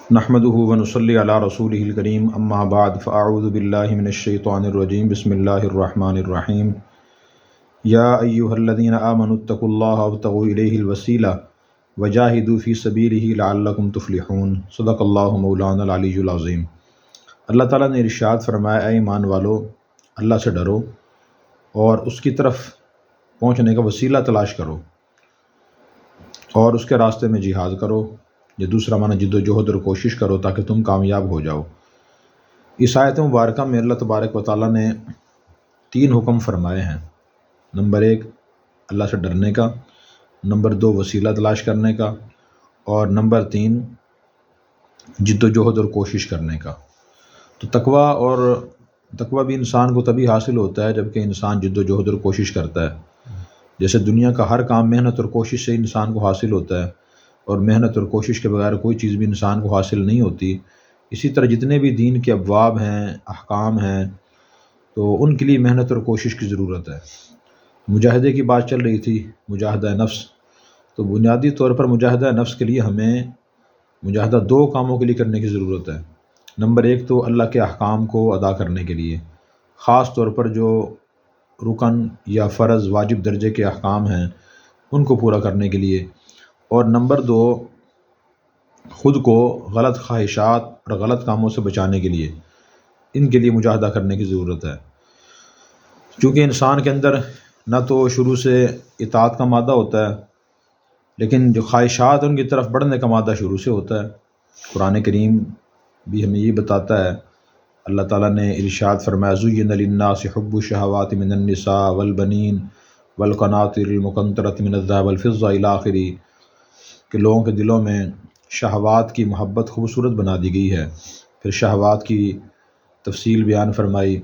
نحمده ونصلی علی رسولہ الکریم اما بعد فاعوذ باللہ من الشیطان الرجیم بسم اللہ الرحمن الرحیم یا ایہا الذین آمنوا اتقوا اللہ وابتغوا الیہ الوسیلہ وجاہدوا فی سبیلہ لعلکم تفلحون صدق اللہ مولانا العلی العظیم۔ اللہ تعالیٰ نے ارشاد فرمایا، اے ایمان والو، اللہ سے ڈرو اور اس کی طرف پہنچنے کا وسیلہ تلاش کرو اور اس کے راستے میں جہاد کرو۔ یہ دوسرا معنی جد و جہد اور کوشش کرو تاکہ تم کامیاب ہو جاؤ۔ اس آیت مبارکہ میں اللہ تبارک و تعالیٰ نے 3 حکم فرمائے ہیں۔ نمبر 1 اللہ سے ڈرنے کا، نمبر 2 وسیلہ تلاش کرنے کا، اور نمبر 3 جد و جہد اور کوشش کرنے کا۔ تو تقویٰ بھی انسان کو تبھی حاصل ہوتا ہے جب کہ انسان جد و جہد اور کوشش کرتا ہے۔ جیسے دنیا کا ہر کام محنت اور کوشش سے انسان کو حاصل ہوتا ہے، اور محنت اور کوشش کے بغیر کوئی چیز بھی انسان کو حاصل نہیں ہوتی، اسی طرح جتنے بھی دین کے ابواب ہیں، احکام ہیں، تو ان کے لیے محنت اور کوشش کی ضرورت ہے۔ مجاہدے کی بات چل رہی تھی، مجاہدہ نفس، تو بنیادی طور پر مجاہدہ نفس کے لیے ہمیں مجاہدہ 2 کاموں کے لیے کرنے کی ضرورت ہے۔ نمبر 1 تو اللہ کے احکام کو ادا کرنے کے لیے، خاص طور پر جو رکن یا فرض واجب درجے کے احکام ہیں ان کو پورا کرنے کے لیے، اور نمبر 2 خود کو غلط خواہشات اور غلط کاموں سے بچانے کے لیے، ان کے لیے مجاہدہ کرنے کی ضرورت ہے۔ چونکہ انسان کے اندر نہ تو شروع سے اطاعت کا مادہ ہوتا ہے، لیکن جو خواہشات ان کی طرف بڑھنے کا مادہ شروع سے ہوتا ہے۔ قرآن کریم بھی ہمیں یہ بتاتا ہے، اللہ تعالیٰ نے ارشاد فرمایا، زُيِّنَ لِلنَّاسِ حُبُّ الشَّهَوَاتِ مِنَ النِّسَاءِ وَالْبَنِينَ وَالْقَنَاطِرِ الْمُقَنطَرَةِ مِنَ الذَّهَبِ وَالْفِضَّةِ إِلَى آخِرِهِ، کہ لوگوں کے دلوں میں شہوات کی محبت خوبصورت بنا دی گئی ہے۔ پھر شہوات کی تفصیل بیان فرمائی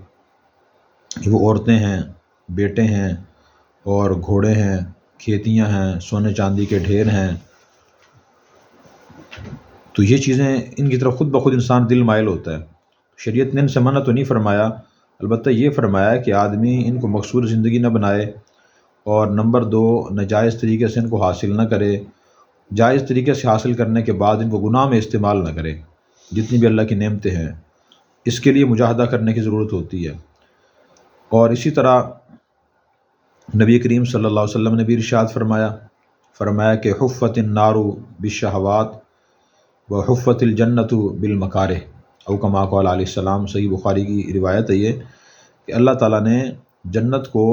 کہ وہ عورتیں ہیں، بیٹے ہیں، اور گھوڑے ہیں، کھیتیاں ہیں، سونے چاندی کے ڈھیر ہیں۔ تو یہ چیزیں، ان کی طرف خود بخود انسان دل مائل ہوتا ہے۔ شریعت نے ان سے منع تو نہیں فرمایا، البتہ یہ فرمایا کہ آدمی ان کو مقصود زندگی نہ بنائے، اور نمبر 2 ناجائز طریقے سے ان کو حاصل نہ کرے، جائز طریقے سے حاصل کرنے کے بعد ان کو گناہ میں استعمال نہ کرے۔ جتنی بھی اللہ کی نعمتیں ہیں اس کے لیے مجاہدہ کرنے کی ضرورت ہوتی ہے۔ اور اسی طرح نبی کریم صلی اللہ علیہ وسلم نے بھی ارشاد فرمایا کہ حفت النار بالشہوات وحفت الجنت بالمکارہ، او کما قال علیہ السلام۔ صحیح بخاری کی روایت ہے یہ کہ اللہ تعالیٰ نے جنت کو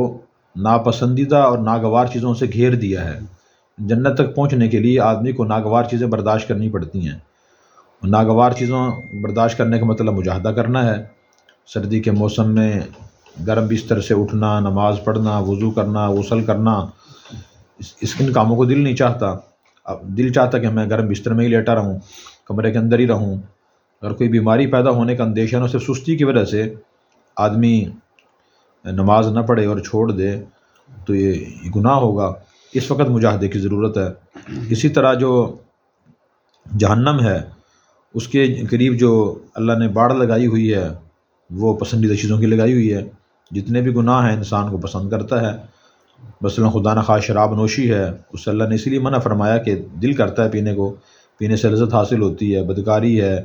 ناپسندیدہ اور ناگوار چیزوں سے گھیر دیا ہے۔ جنت تک پہنچنے کے لیے آدمی کو ناگوار چیزیں برداشت کرنی پڑتی ہیں۔ ناگوار چیزوں برداشت کرنے کا مطلب مجاہدہ کرنا ہے۔ سردی کے موسم میں گرم بستر سے اٹھنا، نماز پڑھنا، وضو کرنا، غسل کرنا، ان کاموں کو دل نہیں چاہتا۔ اب دل چاہتا کہ میں گرم بستر میں ہی لیٹا رہوں، کمرے کے اندر ہی رہوں۔ اگر کوئی بیماری پیدا ہونے کا اندیشہ نہ، صرف سستی کی وجہ سے آدمی نماز نہ پڑھے اور چھوڑ دے تو یہ گناہ ہوگا۔ اس وقت مجاہدے کی ضرورت ہے۔ اسی طرح جو جہنم ہے اس کے قریب جو اللہ نے باڑ لگائی ہوئی ہے وہ پسندیدہ چیزوں کی لگائی ہوئی ہے۔ جتنے بھی گناہ ہیں انسان کو پسند کرتا ہے۔ مثلا خدا نخواستہ شراب نوشی ہے، اس سے اللہ نے اسی لیے منع فرمایا کہ دل کرتا ہے پینے کو، پینے سے لذت حاصل ہوتی ہے۔ بدکاری ہے،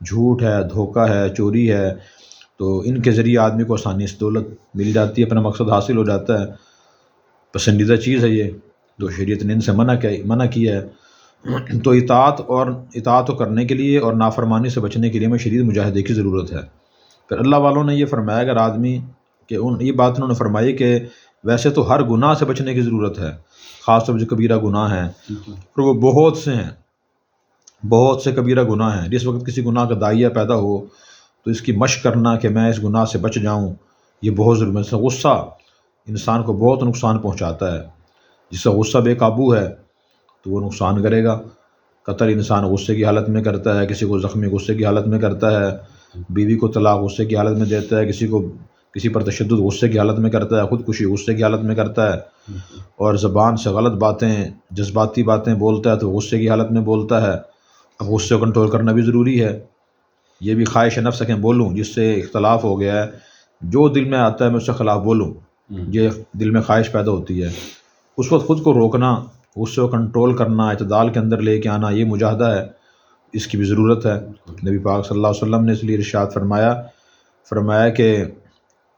جھوٹ ہے، دھوکہ ہے، چوری ہے، تو ان کے ذریعے آدمی کو آسانی سے دولت مل جاتی ہے، اپنا مقصد حاصل ہو جاتا ہے۔ پسندیدہ چیز ہے یہ، تو شریعت نے ان سے منع کیا ہے۔ تو اطاعت کو کرنے کے لیے اور نافرمانی سے بچنے کے لیے ہمیں شدید مجاہدے کی ضرورت ہے۔ پھر اللہ والوں نے یہ فرمایا، اگر آدمی کہ یہ بات انہوں نے فرمائی کہ ویسے تو ہر گناہ سے بچنے کی ضرورت ہے، خاص طور پر جو کبیرہ گناہ ہیں، اور وہ بہت سے ہیں، بہت سے کبیرہ گناہ ہیں۔ جس وقت کسی گناہ کا داعیہ پیدا ہو تو اس کی مشق کرنا کہ میں اس گناہ سے بچ جاؤں، یہ بہت ضروری ہے۔ غصہ انسان کو بہت نقصان پہنچاتا ہے۔ جس کا غصہ بے قابو ہے تو وہ نقصان کرے گا۔ قتل انسان غصے کی حالت میں کرتا ہے، کسی کو زخمی غصے کی حالت میں کرتا ہے، بیوی کو طلاق غصے کی حالت میں دیتا ہے، کسی پر تشدد غصے کی حالت میں کرتا ہے، خودکشی غصے کی حالت میں کرتا ہے، اور زبان سے غلط باتیں، جذباتی باتیں بولتا ہے تو غصے کی حالت میں بولتا ہے۔ اب غصے کو کنٹرول کرنا بھی ضروری ہے۔ یہ بھی خواہش نفس ہے کہ بولوں، جس سے اختلاف ہو گیا ہے، جو دل میں آتا ہے میں اس کے خلاف بولوں، یہ دل میں خواہش پیدا ہوتی ہے۔ اس وقت خود کو روکنا، غصے کو کنٹرول کرنا، اعتدال کے اندر لے کے آنا، یہ مجاہدہ ہے۔ اس کی بھی ضرورت ہے۔ نبی پاک صلی اللہ علیہ وسلم نے اس لیے ارشاد فرمایا کہ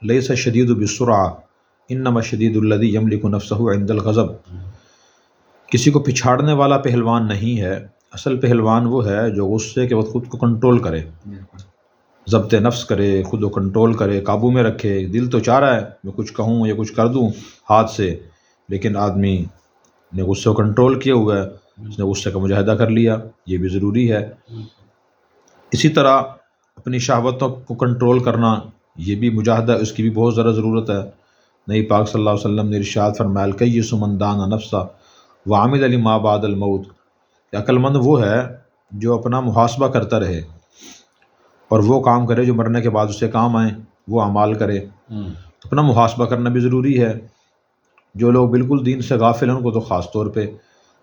لیس الشدید بالسرعہ انما الشدید الذی یملک نفسہ عند الغضب، کسی کو پچھاڑنے والا پہلوان نہیں ہے، اصل پہلوان وہ ہے جو غصے کے وقت خود کو کنٹرول کرے، ضبط نفس کرے، خود کو کنٹرول کرے، قابو میں رکھے۔ دل تو چاہ رہا ہے میں کچھ کہوں یا کچھ کر دوں ہاتھ سے، لیکن آدمی نے غصے کو کنٹرول کیا ہوا ہے، اس نے غصے کا مجاہدہ کر لیا، یہ بھی ضروری ہے۔ اسی طرح اپنی شہوتوں کو کنٹرول کرنا، یہ بھی مجاہدہ، اس کی بھی بہت زیادہ ضرورت ہے۔ نبی پاک صلی اللہ علیہ وسلم نے ارشاد فرمایا الکیس من دان نفسہ وعمل لما بعد الموت، کہ عقل مند وہ ہے جو اپنا محاسبہ کرتا رہے اور وہ کام کرے جو مرنے کے بعد اسے کام آئیں، وہ اعمال کرے۔ اپنا محاسبہ کرنا بھی ضروری ہے۔ جو لوگ بالکل دین سے غافل ہیں ان کو تو خاص طور پہ،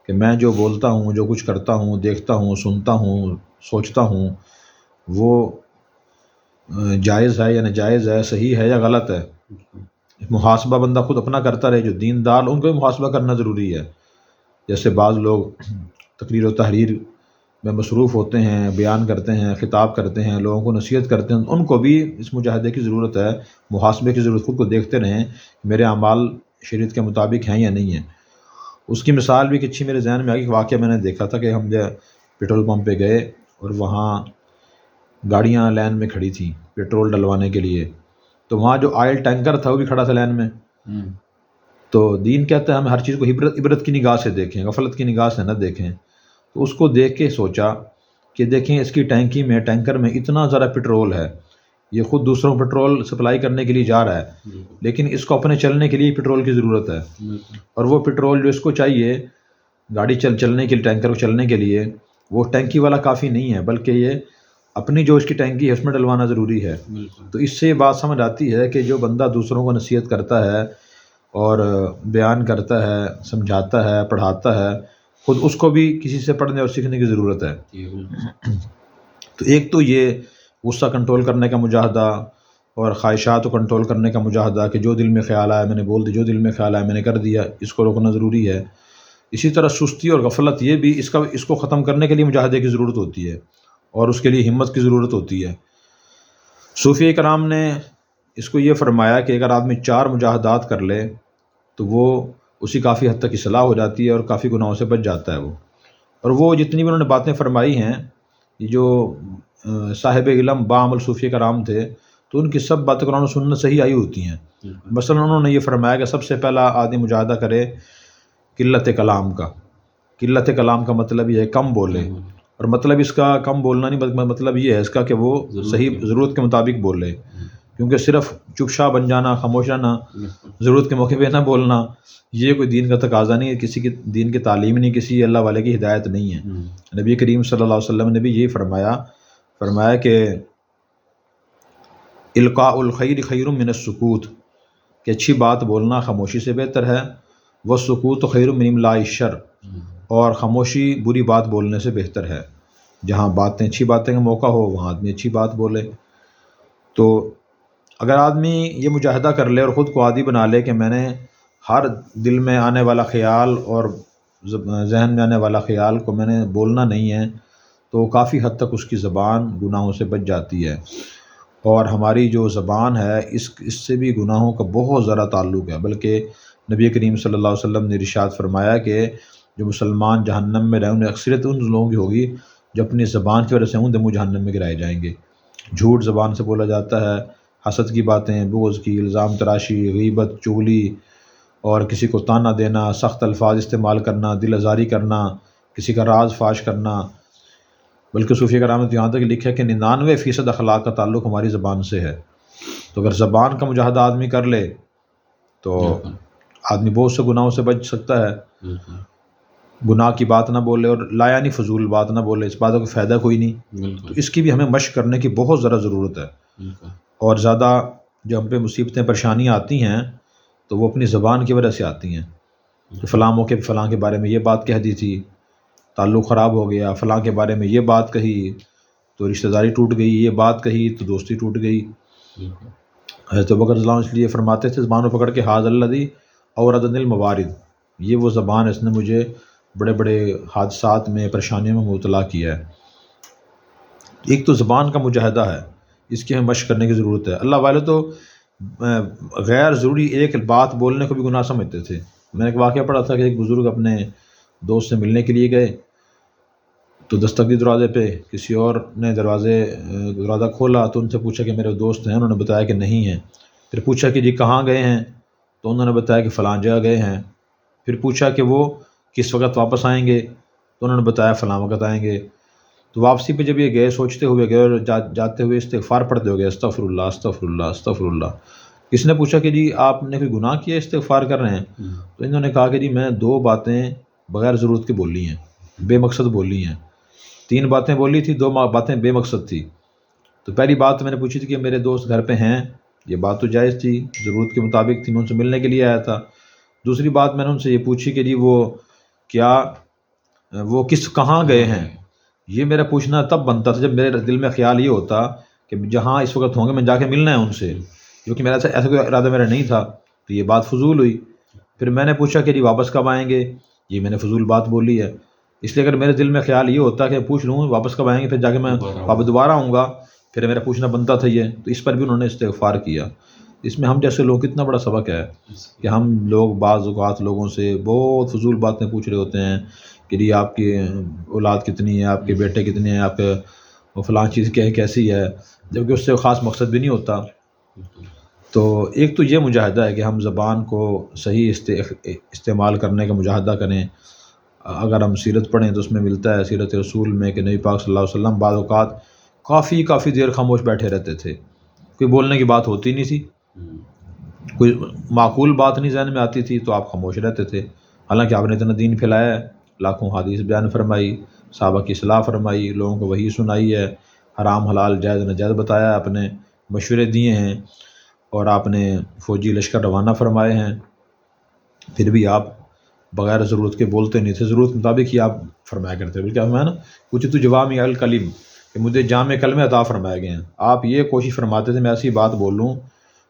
کہ میں جو بولتا ہوں، جو کچھ کرتا ہوں، دیکھتا ہوں، سنتا ہوں، سوچتا ہوں، وہ جائز ہے یا ناجائز ہے، صحیح ہے یا غلط ہے۔ محاسبہ بندہ خود اپنا کرتا رہے۔ جو دیندار ان کو بھی محاسبہ کرنا ضروری ہے۔ جیسے بعض لوگ تقریر و تحریر میں مصروف ہوتے ہیں، بیان کرتے ہیں، خطاب کرتے ہیں، لوگوں کو نصیحت کرتے ہیں، ان کو بھی اس مجاہدے کی ضرورت ہے، محاسبے کی ضرورت، خود کو دیکھتے رہیں کہ میرے اعمال شریعت کے مطابق ہیں یا نہیں ہیں۔ اس کی مثال بھی ایک اچھی میرے ذہن میں آئی، کہ واقعہ میں نے دیکھا تھا کہ ہم جو پیٹرول پمپ پہ گئے اور وہاں گاڑیاں لائن میں کھڑی تھیں پیٹرول ڈلوانے کے لیے، تو وہاں جو آئل ٹینکر تھا وہ بھی کھڑا تھا لائن میں۔ تو دین کہتا ہے ہم ہر چیز کو عبرت کی نگاہ سے دیکھیں، غفلت کی نگاہ سے نہ دیکھیں۔ تو اس کو دیکھ کے سوچا کہ دیکھیں اس کی ٹینکی میں، ٹینکر میں اتنا زیادہ پٹرول ہے، یہ خود دوسروں کو پٹرول سپلائی کرنے کے لیے جا رہا ہے، لیکن اس کو اپنے چلنے کے لیے پٹرول کی ضرورت ہے، اور وہ پٹرول جو اس کو چاہیے گاڑی چلنے کے لیے، ٹینکر کو چلنے کے لیے، وہ ٹینکی والا کافی نہیں ہے، بلکہ یہ اپنی جو اس کی ٹینکی ہے اس میں ڈلوانا ضروری ہے۔ تو اس سے یہ بات سمجھ آتی ہے کہ جو بندہ دوسروں کو نصیحت کرتا ہے اور بیان کرتا ہے، سمجھاتا ہے، پڑھاتا ہے، خود اس کو بھی کسی سے پڑھنے اور سیکھنے کی ضرورت ہے۔ تو ایک تو یہ غصہ کنٹرول کرنے کا مجاہدہ اور خواہشات کو کنٹرول کرنے کا مجاہدہ، کہ جو دل میں خیال آیا میں نے بول دیا، جو دل میں خیال آیا میں نے کر دیا، اس کو روکنا ضروری ہے۔ اسی طرح سستی اور غفلت، یہ بھی اس کو ختم کرنے کے لیے مجاہدے کی ضرورت ہوتی ہے اور اس کے لیے ہمت کی ضرورت ہوتی ہے۔ صوفیہ کرام نے اس کو یہ فرمایا کہ اگر آدمی 4 مجاہدات کر لے تو وہ اسی کافی حد تک اصلاح ہو جاتی ہے اور کافی گناہوں سے بچ جاتا ہے وہ۔ اور وہ جتنی بھی انہوں نے باتیں فرمائی ہیں، یہ جو صاحب علم بعمل صوفیہ کرام تھے، تو ان کی سب باتیں قرآن و سنت صحیح آئی ہوتی ہیں۔ مثلا انہوں نے یہ فرمایا کہ سب سے پہلا آدمی مجاہدہ کرے قلت کلام کا۔ قلت کلام کا مطلب یہ ہے کم بولے، اور مطلب اس کا کم بولنا نہیں، بلکہ مطلب یہ ہے اس کا کہ وہ صحیح ضرورت کے مطابق بولے، کیونکہ صرف چپ شاہ بن جانا، خاموش رہنا، ضرورت کے موقع پہ نہ بولنا، یہ کوئی دین کا تقاضا نہیں ہے، کسی کی دین کی تعلیم نہیں، کسی اللہ والے کی ہدایت نہیں ہے۔ نبی کریم صلی اللہ علیہ وسلم نے بھی یہی فرمایا کہ القاء الخیر خیر من السکوت، کہ اچھی بات بولنا خاموشی سے بہتر ہے، والسکوت خیر من املاء الشر، اور خاموشی بری بات بولنے سے بہتر ہے۔ جہاں اچھی باتیں کا موقع ہو وہاں آدمی اچھی بات بولے۔ تو اگر آدمی یہ مجاہدہ کر لے اور خود کو عادی بنا لے کہ میں نے ہر دل میں آنے والا خیال اور ذہن میں آنے والا خیال کو میں نے بولنا نہیں ہے، تو کافی حد تک اس کی زبان گناہوں سے بچ جاتی ہے۔ اور ہماری جو زبان ہے اس سے بھی گناہوں کا بہت زیادہ تعلق ہے، بلکہ نبی کریم صلی اللہ علیہ وسلم نے ارشاد فرمایا کہ جو مسلمان جہنم میں رہیں انہیں اکثریت ان لوگوں کی ہوگی جو اپنی زبان کی وجہ سے اون دم جہنم میں گرائے جائیں گے۔ جھوٹ زبان سے بولا جاتا ہے، حسد کی باتیں، بغض کی، الزام تراشی، غیبت، چغلی، اور کسی کو طعنہ دینا، سخت الفاظ استعمال کرنا، دل آزاری کرنا، کسی کا راز فاش کرنا۔ بلکہ صوفیہ کرام نے یہاں تک لکھا ہے کہ 99% اخلاق کا تعلق ہماری زبان سے ہے۔ تو اگر زبان کا مجاہدہ آدمی کر لے تو آدمی بہت سے گناہوں سے بچ سکتا ہے۔ گناہ کی بات نہ بولے اور لا یعنی فضول بات نہ بولے، اس بات کا فائدہ کوئی نہیں۔ تو اس کی بھی ہمیں مشق کرنے کی بہت زیادہ ضرورت ہے۔ اور زیادہ جو ہم پہ مصیبتیں پریشانیاں آتی ہیں تو وہ اپنی زبان کی وجہ سے آتی ہیں۔ کہ فلاں موقع پہ فلاں کے بارے میں یہ بات کہہ دی تھی، تعلق خراب ہو گیا، فلاں کے بارے میں یہ بات کہی تو رشتہ داری ٹوٹ گئی، یہ بات کہی تو دوستی ٹوٹ گئی۔ حضرت ابوبکر رضی اللہ عنہ اس لیے فرماتے تھے زبان کو پکڑ کے حاذ الذی اوردنی الموارد، یہ وہ زبان اس نے مجھے بڑے بڑے حادثات میں، پریشانیوں میں مبتلا کیا ہے۔ ایک تو زبان کا مجاہدہ ہے، اس کی ہمیں مشق کرنے کی ضرورت ہے۔ اللہ والے تو غیر ضروری ایک بات بولنے کو بھی گناہ سمجھتے تھے۔ میں نے ایک واقعہ پڑھا تھا کہ ایک بزرگ اپنے دوست سے ملنے کے لیے گئے تو دستک دی دروازے پہ، کسی اور نے دروازہ کھولا تو ان سے پوچھا کہ میرے دوست ہیں، انہوں نے بتایا کہ نہیں ہیں۔ پھر پوچھا کہ جی کہاں گئے ہیں، تو انہوں نے بتایا کہ فلاں جگہ گئے ہیں۔ پھر پوچھا کہ وہ کس وقت واپس آئیں گے، تو انہوں نے بتایا فلاں وقت آئیں گے۔ تو واپسی پہ جب یہ گئے، سوچتے ہوئے گئے اور جاتے ہوئے استغفار پڑھتے ہو گئے، استغفر اللہ استغفر اللہ استغفر اللہ۔ کس نے پوچھا کہ جی آپ نے کوئی گناہ کیا استغفار کر رہے ہیں؟ تو انہوں نے کہا کہ جی میں 2 باتیں بغیر ضرورت کے بولی ہیں، بے مقصد بولی ہیں۔ 3 باتیں بولی تھی، 2 باتیں بے مقصد تھی۔ تو پہلی بات میں نے پوچھی تھی کہ میرے دوست گھر پہ ہیں، یہ بات تو جائز تھی، ضرورت کے مطابق تھی، میں ان سے ملنے کے لیے آیا تھا۔ دوسری بات میں نے ان سے یہ پوچھی کہ جی وہ کہاں گئے ہیں۔ یہ میرا پوچھنا تب بنتا تھا جب میرے دل میں خیال یہ ہوتا کہ جہاں اس وقت ہوں گے میں جا کے ملنا ہے ان سے، کیونکہ میرا ایسا کوئی ارادہ میرا نہیں تھا، تو یہ بات فضول ہوئی۔ پھر میں نے پوچھا کہ جی واپس کب آئیں گے، یہ میں نے فضول بات بولی ہے۔ اس لیے اگر میرے دل میں خیال یہ ہوتا کہ پوچھ لوں واپس کب آئیں گے، پھر جا کے میں واپس دوبارہ آؤں گا، پھر میرا پوچھنا بنتا تھا یہ، تو اس پر بھی انہوں نے استغفار کیا۔ اس میں ہم جیسے لوگ کتنا بڑا سبق ہے کہ ہم لوگ بعض اوقات لوگوں سے بہت فضول باتیں پوچھ رہے ہوتے ہیں کہ جی آپ کی اولاد کتنی ہے، آپ کے بیٹے کتنے ہیں، آپ کے فلاں چیز کیا ہے، کیسی ہے، جبکہ اس سے خاص مقصد بھی نہیں ہوتا۔ تو ایک تو یہ مجاہدہ ہے کہ ہم زبان کو صحیح استعمال کرنے کا مجاہدہ کریں۔ اگر ہم سیرت پڑھیں تو اس میں ملتا ہے سیرت رسول میں کہ نبی پاک صلی اللہ علیہ وسلم بعض اوقات کافی دیر خاموش بیٹھے رہتے تھے، کوئی بولنے کی بات ہوتی نہیں تھی، کوئی معقول بات نہیں ذہن میں آتی تھی تو آپ خاموش رہتے تھے، حالانکہ آپ نے اتنا دین پھیلایا ہے، لاکھوں حدیث بیان فرمائی، صحابہ کی اصلاح فرمائی، لوگوں کو وحی سنائی ہے، حرام حلال جائز ناجائز بتایا، آپ نے مشورے دیے ہیں، اور آپ نے فوجی لشکر روانہ فرمائے ہیں، پھر بھی آپ بغیر ضرورت کے بولتے نہیں تھے، ضرورت مطابق ہی آپ فرمایا کرتے، بلکہ فرمایا نا کچھ تو جوامع الکلم کہ مجھے جامع کلمے عطا فرمائے گئے ہیں۔ آپ یہ کوشش فرماتے تھے میں ایسی بات بولوں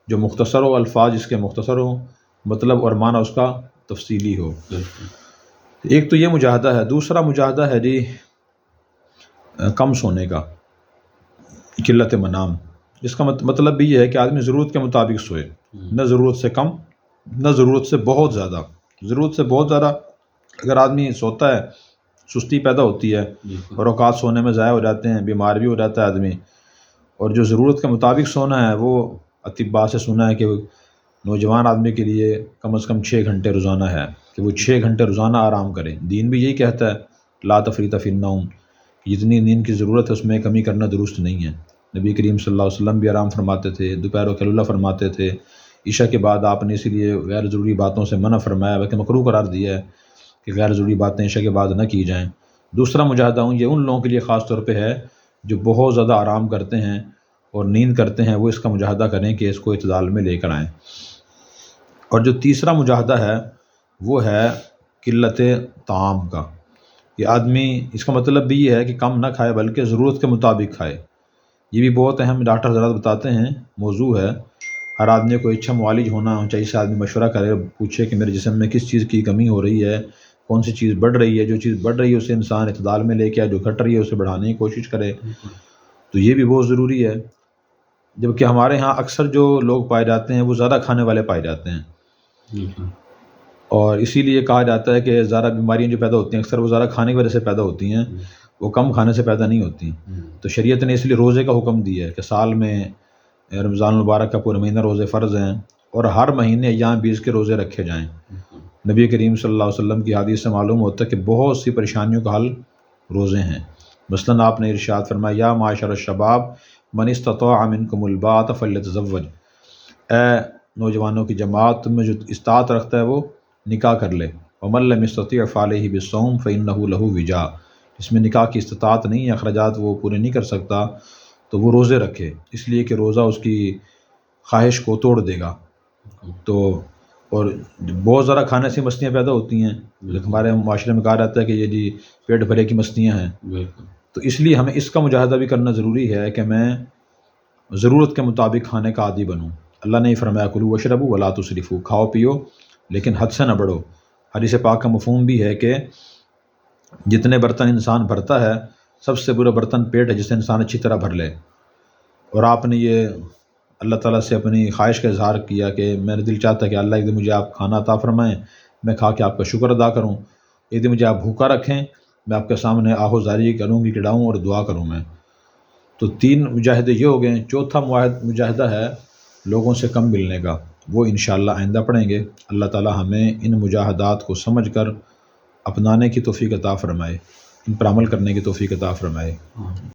جو مختصر ہو، الفاظ اس کے مختصر ہو، مطلب اور معنی اس کا تفصیلی ہو۔ ایک تو یہ مجاہدہ ہے۔ دوسرا مجاہدہ ہے جی کم سونے کا، قلت منام۔ اس کا مطلب بھی یہ ہے کہ آدمی ضرورت کے مطابق سوئے، نہ ضرورت سے کم نہ ضرورت سے بہت زیادہ۔ ضرورت سے بہت زیادہ اگر آدمی سوتا ہے سستی پیدا ہوتی ہے اور اوقات سونے میں ضائع ہو جاتے ہیں، بیمار بھی ہو جاتا ہے آدمی۔ اور جو ضرورت کے مطابق سونا ہے وہ اطباء سے سنا ہے کہ نوجوان آدمی کے لیے کم از کم 6 گھنٹے روزانہ ہے کہ وہ 6 گھنٹے روزانہ آرام کرے۔ دین بھی یہی کہتا ہے لا تفریط فی النوم، جتنی نیند کی ضرورت ہے اس میں کمی کرنا درست نہیں ہے۔ نبی کریم صلی اللہ علیہ وسلم بھی آرام فرماتے تھے، دوپہر و قیلولہ فرماتے تھے، عشاء کے بعد آپ نے اسی لیے غیر ضروری باتوں سے منع فرمایا بلکہ مکروہ قرار دیا ہے کہ غیر ضروری باتیں عشاء کے بعد نہ کی جائیں۔ دوسرا مجاہدہ یہ ان لوگوں کے لیے خاص طور پہ ہے جو بہت زیادہ آرام کرتے ہیں اور نیند کرتے ہیں، وہ اس کا مجاہدہ کریں کہ اس کو اعتدال میں لے کر آئیں۔ اور جو تیسرا مجاہدہ ہے وہ ہے قلت طعام کا، کہ آدمی اس کا مطلب بھی یہ ہے کہ کم نہ کھائے بلکہ ضرورت کے مطابق کھائے۔ یہ بھی بہت اہم ڈاکٹر حضرات بتاتے ہیں موضوع ہے۔ ہر آدمی کو اچھا معالج ہونا چاہیے، سے آدمی مشورہ کرے، پوچھے کہ میرے جسم میں کس چیز کی کمی ہو رہی ہے، کون سی چیز بڑھ رہی ہے، جو چیز بڑھ رہی ہے اسے انسان اعتدال میں لے کے آئے، جو گھٹ رہی ہے اسے بڑھانے کی کوشش کرے۔ تو یہ بھی بہت ضروری ہے، جبکہ ہمارے ہاں اکثر جو لوگ پائے جاتے ہیں وہ زیادہ کھانے والے پائے جاتے ہیں، اور اسی لیے کہا جاتا ہے کہ زیادہ بیماریاں جو پیدا ہوتی ہیں اکثر وہ زیادہ کھانے کی وجہ سے پیدا ہوتی ہیں، وہ کم کھانے سے پیدا نہیں ہوتی۔ تو شریعت نے اس لیے روزے کا حکم دیا ہے کہ سال میں رمضان المبارک کا پورا مہینہ روزے فرض ہیں، اور ہر مہینے ایام 20 کے روزے رکھے جائیں۔ نبی کریم صلی اللہ علیہ وسلم کی حدیث سے معلوم ہوتا ہے کہ بہت سی پریشانیوں کا حل روزے ہیں۔ مثلاً آپ نے ارشاد فرمایا یا معاشر الشباب من استطاع منکم الباءۃ فلیتزوج، اے نوجوانوں کی جماعت تم میں جو استطاعت رکھتا ہے وہ نکاح کر لے، ومن لم یستطع فعلیہ بالصوم فانہ لہ وجاء، جس میں نکاح کی استطاعت نہیں ہے، اخراجات وہ پورے نہیں کر سکتا تو وہ روزے رکھے، اس لیے کہ روزہ اس کی خواہش کو توڑ دے گا۔ تو اور بہت زیادہ کھانے سے مستیاں پیدا ہوتی ہیں، ہمارے معاشرے میں کہا جاتا ہے کہ یہ جی پیٹ بھرے کی مستیاں ہیں، تو اس لیے ہمیں اس کا مجاہدہ بھی کرنا ضروری ہے کہ میں ضرورت کے مطابق کھانے کا عادی بنوں۔ اللہ نے فرمایا کلوا واشربوا ولا تسرفوا، کھاؤ پیو لیکن حد سے نہ بڑھو۔ حدیث پاک کا مفہوم بھی ہے کہ جتنے برتن انسان بھرتا ہے سب سے برا برتن پیٹ ہے جسے انسان اچھی طرح بھر لے، اور آپ نے یہ اللہ تعالیٰ سے اپنی خواہش کا اظہار کیا کہ میرا دل چاہتا ہے کہ اللہ ایک دن مجھے آپ کھانا عطا فرمائیں، میں کھا کے آپ کا شکر ادا کروں، ایک دن مجھے آپ بھوکا رکھیں، میں آپ کے سامنے آہوزاری کروں گی کڑاؤں اور دعا کروں میں۔ تو 3 مجاہدے یہ ہو گئے۔ چوتھا مجاہدہ ہے لوگوں سے کم ملنے کا، وہ انشاءاللہ آئندہ پڑھیں گے۔ اللہ تعالیٰ ہمیں ان مجاہدات کو سمجھ کر اپنانے کی توفیق عطا فرمائے، ان پر عمل کرنے کی توفیق عطا فرمائے۔